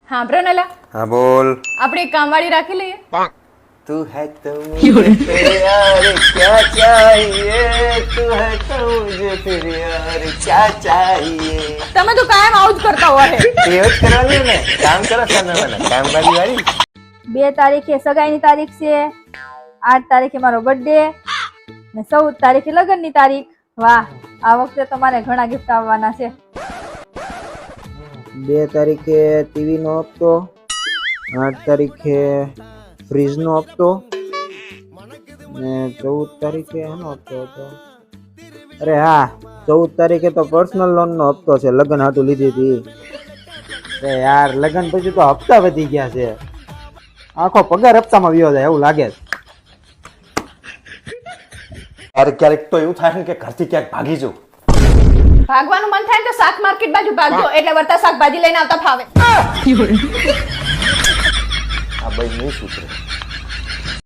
હા બ્રોનલા हाँ बोल। આપણે એક કામવાળી રાખી લઈએ. तू है तो मुझे फिर यार क्या चाहिए, तू है तो मुझे फिर यार क्या चाहिए। તમે તો કાયમ આવું જ કરતા હોય છે. એવું જ કરવાનું ને, કામ કરો સામે વાળા, કામવાળી વાળી. 2 તારીખે સગાઈની તારીખ છે, 8 તારીખે મારો બર્થડે ને 14 તારીખે લગ્નની તારીખ. વાહ, આ વખતે તો મારે ઘણા ગિફ્ટ આવવાના છે. 2 તારીખે ટીવી નો હપ્તો, 8 તારીખે ફ્રીજ નો હપ્તો ને 14 તારીખે એનો હપ્તો હતો. અરે હા, 14 તારીખે તો પર્સનલ લોન નો હપ્તો છે, લગ્ન હાટું લીધી હતી. અરે યાર, લગ્ન પછી તો હપ્તા વધી ગયા છે. આખો પગાર હપ્તામાં વયો જાય એવું લાગે છે. અરે ક્યારેક તો એવું થાય ને કે ઘરથી ક્યાંક ભાગી જાઉં. ભાગવાનું મન થાય ને તો શાક માર્કેટ બાજુ ભાગજો, એટલે વર્તા શાકભાજી લઈને આવતા ફાવે. આ ભાઈ નહીં સુધરે.